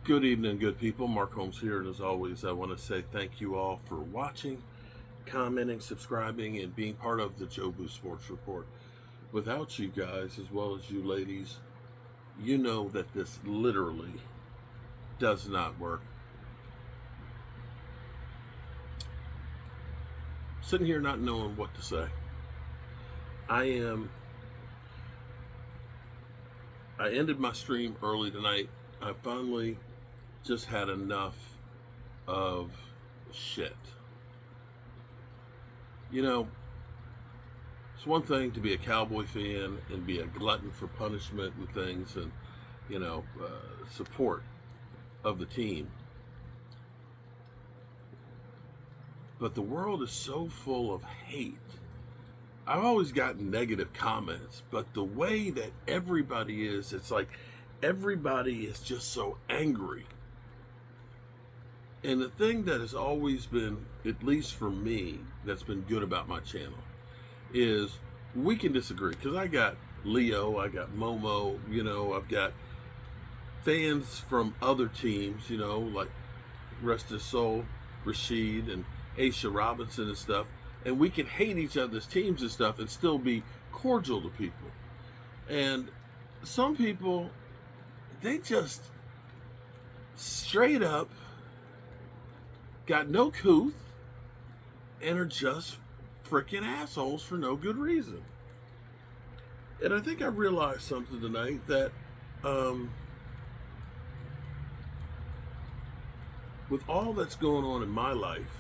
Good evening, good people. Mark Holmes here, and as always, I want to say thank you all for watching, commenting, subscribing, and being part of the Jobu Sports Report. Without you guys, as well as you ladies, you know that this literally does not work. Sitting here not knowing what to say. I ended my stream early tonight. I finally just had enough of shit. You know, it's one thing to be a Cowboy fan and be a glutton for punishment and things and, support of the team. But the world is so full of hate. I've always gotten negative comments, but the way that everybody is, it's like everybody is just so angry. And the thing that has always been, at least for me, that's been good about my channel is we can disagree. Because I got Leo, I got Momo, I've got fans from other teams, like rest his soul, Rashid and Aisha Robinson and stuff. And we can hate each other's teams and stuff and still be cordial to people. And some people, they just straight up got no couth and are just freaking assholes for no good reason. And I think I realized something tonight that with all that's going on in my life,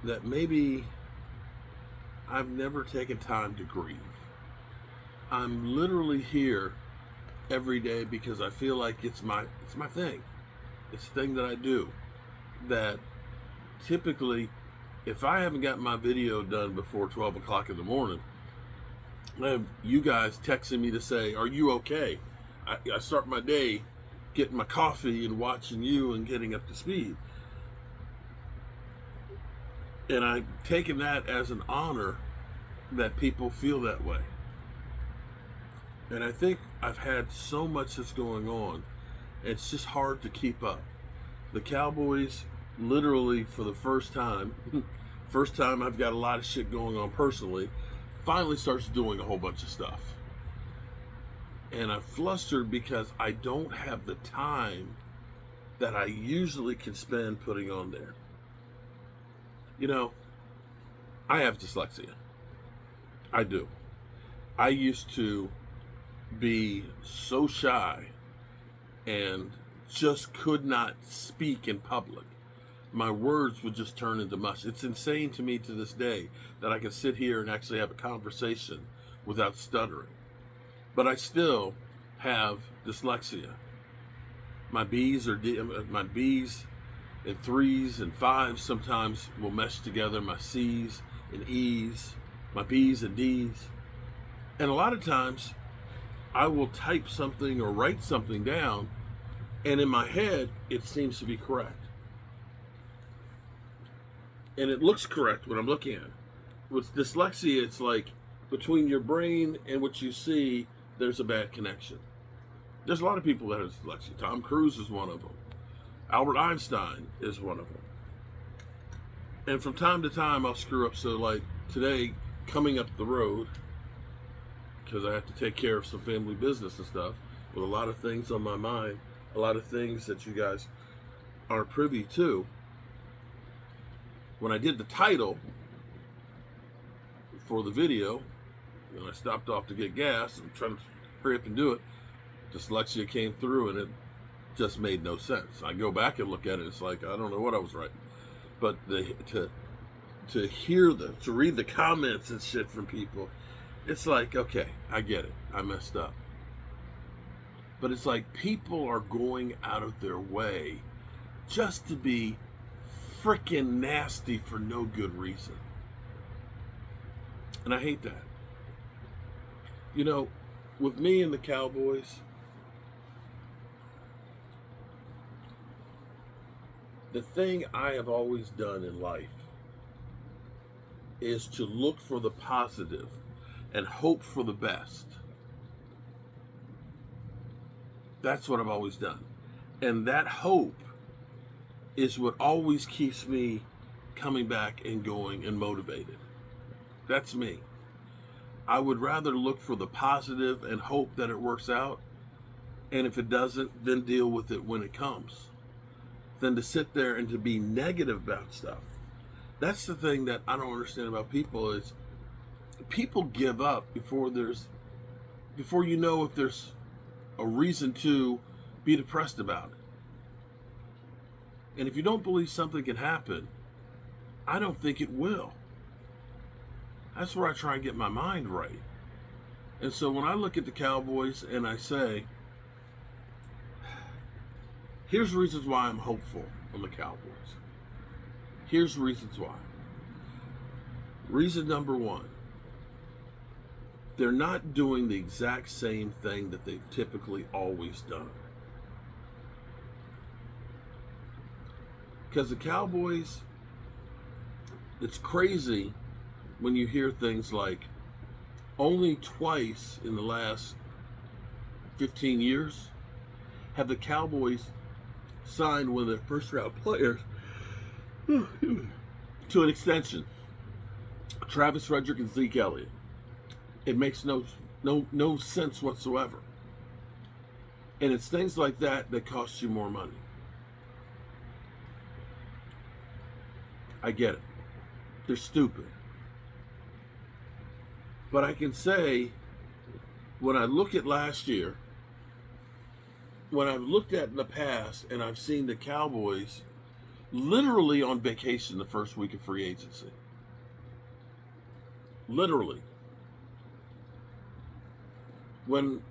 that maybe I've never taken time to grieve. I'm literally here every day because I feel like it's my thing. It's the thing that I do. That typically, if I haven't got my video done before 12 o'clock in the morning, I have you guys texting me to say, are you okay? I start my day getting my coffee and watching you and getting up to speed. And I've taken that as an honor that people feel that way. And I think I've had so much that's going on, it's just hard to keep up. The Cowboys, literally for the first time I've got a lot of shit going on personally, finally starts doing a whole bunch of stuff. And I'm flustered because I don't have the time that I usually can spend putting on there. I have dyslexia. I do. I used to be so shy and just could not speak in public. My words would just turn into mush. It's insane to me to this day that I can sit here and actually have a conversation without stuttering. But I still have dyslexia. My B's and 3s and 5s sometimes will mesh together. My C's and E's, my B's and D's. And a lot of times I will type something or write something down, and in my head it seems to be correct. And it looks correct when I'm looking at it. With dyslexia, it's like between your brain and what you see, there's a bad connection. There's a lot of people that have dyslexia. Tom Cruise is one of them. Albert Einstein is one of them. And from time to time, I'll screw up. So like today, coming up the road, because I have to take care of some family business and stuff, with a lot of things on my mind, a lot of things that you guys are privy to. When I did the title for the video, and I stopped off to get gas and trying to hurry up and do it, dyslexia came through and it just made no sense. I go back and look at it, it's like, I don't know what I was writing. But to read the comments and shit from people, it's like, okay, I get it. I messed up. But it's like people are going out of their way just to be freaking nasty for no good reason. And I hate that. With me and the Cowboys, the thing I have always done in life is to look for the positive and hope for the best. That's what I've always done. And that hope is what always keeps me coming back and going and motivated. That's me. I would rather look for the positive and hope that it works out. And if it doesn't, then deal with it when it comes, than to sit there and to be negative about stuff. That's the thing that I don't understand about people is people give up before you know if there's a reason to be depressed about it. And if you don't believe something can happen, I don't think it will. That's where I try and get my mind right. And so when I look at the Cowboys and I say, here's reasons why I'm hopeful on the Cowboys. Here's reasons why. Reason number one, they're not doing the exact same thing that they've typically always done. Because the Cowboys, it's crazy when you hear things like only twice in the last 15 years have the Cowboys signed one of their first round players to an extension. Travis Frederick and Zeke Elliott. It makes no sense whatsoever. And it's things like that that cost you more money. I get it. They're stupid. But I can say, when I look at last year, when I've looked at in the past and I've seen the Cowboys literally on vacation the first week of free agency. Literally. When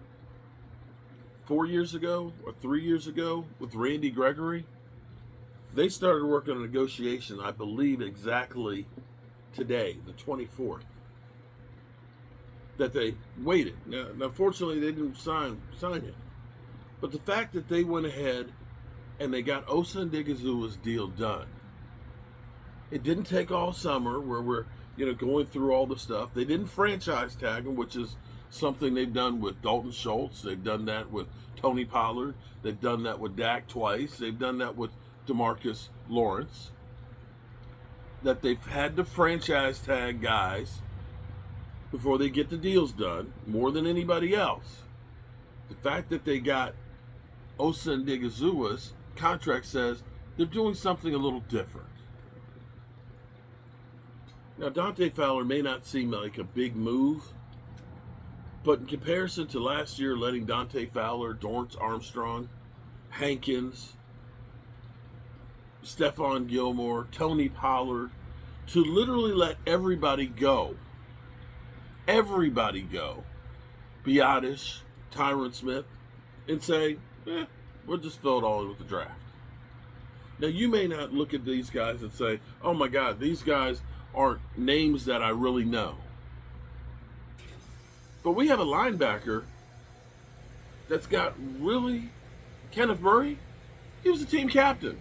4 years ago or 3 years ago with Randy Gregory, they started working on negotiation, I believe exactly today, the 24th, that they waited. Now fortunately, they didn't sign it. But the fact that they went ahead and they got Osa Odighizuwa's deal done, it didn't take all summer where we're going through all the stuff. They didn't franchise tag him, which is something they've done with Dalton Schultz. They've done that with Tony Pollard. They've done that with Dak twice. They've done that with DeMarcus Lawrence. That they've had to franchise tag guys before they get the deals done more than anybody else. The fact that they got Osa Odighizuwa's contract says they're doing something a little different. Now, Dante Fowler may not seem like a big move, but in comparison to last year, letting Dante Fowler, Dorrance Armstrong, Hankins, Stephon Gilmore, Tony Pollard, to literally let everybody go, Biotish, Tyron Smith, and say, we'll just fill it all in with the draft. Now, you may not look at these guys and say, oh my God, these guys aren't names that I really know. But we have a linebacker that's got Kenneth Murray, he was a team captain.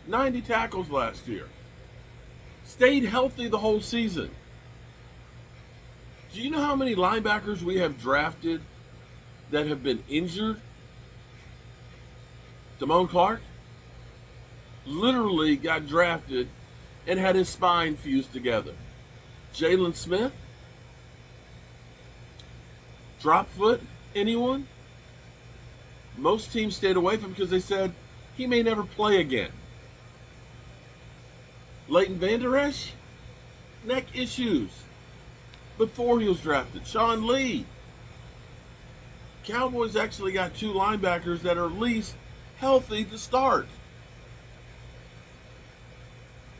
90 tackles last year. Stayed healthy the whole season. Do you know how many linebackers we have drafted that have been injured? Damone Clark literally got drafted and had his spine fused together. Jalen Smith, drop foot, anyone? Most teams stayed away from him because they said he may never play again. Leighton Vander Esch, neck issues before he was drafted. Sean Lee. Cowboys actually got 2 linebackers that are at least healthy to start.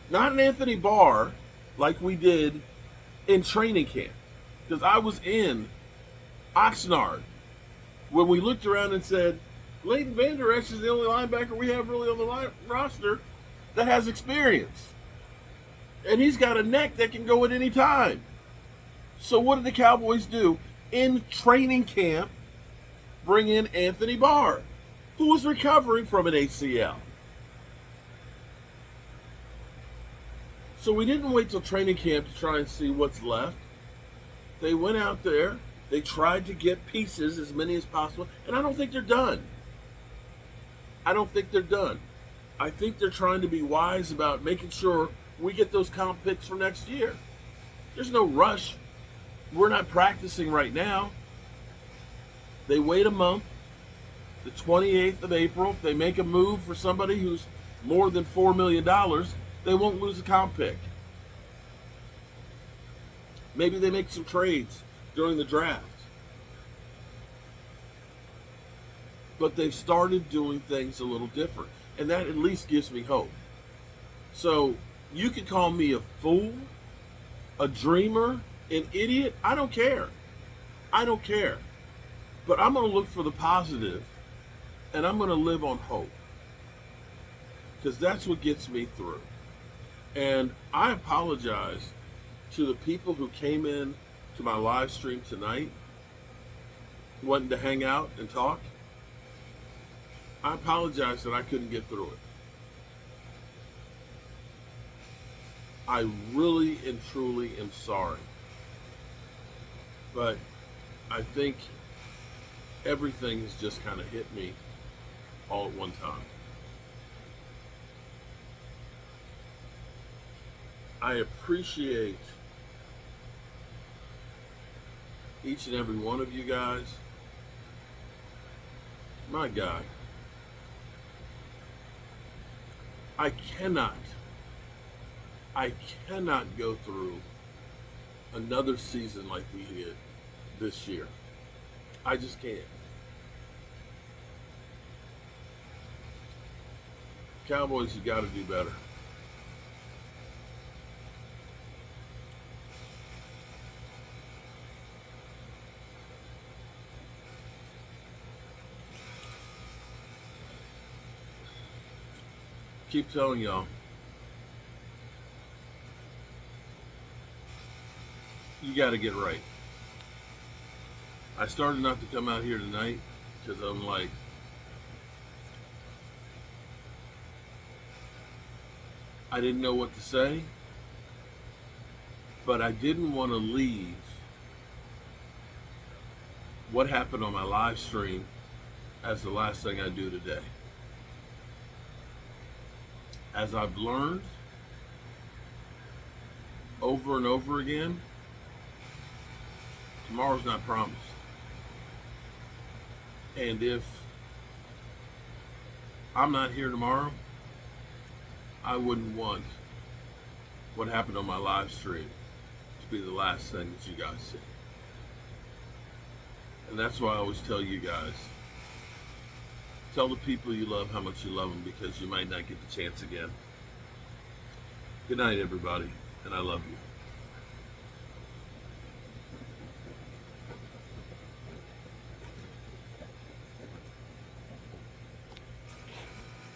Not an Anthony Barr like we did in training camp. Because I was in Oxnard when we looked around and said, Leighton Vander Esch is the only linebacker we have really on the roster that has experience. And he's got a neck that can go at any time. So what did the Cowboys do? In training camp, bring in Anthony Barr, who was recovering from an ACL. So we didn't wait till training camp to try and see what's left. They went out there They tried to get pieces, as many as possible, and I don't think they're done. I don't think they're done. I think they're trying to be wise about making sure we get those comp picks for next year. There's no rush. We're not practicing right now. They wait a month. The 28th of April, if they make a move for somebody who's more than $4 million, they won't lose a comp pick. Maybe they make some trades during the draft. But they've started doing things a little different. And that at least gives me hope. So you can call me a fool, a dreamer, an idiot. I don't care. I don't care. But I'm going to look for the positive, and I'm going to live on hope. Because that's what gets me through. And I apologize to the people who came in to my live stream tonight wanting to hang out and talk. I apologize that I couldn't get through it. I really and truly am sorry. But I think everything has just kind of hit me all at one time. I appreciate each and every one of you guys. My God, I cannot go through another season like we did this year. I just can't. Cowboys, you got to do better. Keep telling y'all, you got to get right. I started not to come out here tonight because I'm like, I didn't know what to say, but I didn't want to leave what happened on my live stream as the last thing I do today. As I've learned over and over again, tomorrow's not promised. And if I'm not here tomorrow, I wouldn't want what happened on my live stream to be the last thing that you guys see. And that's why I always tell you guys, tell the people you love how much you love them, because you might not get the chance again. Good night, everybody, and I love you.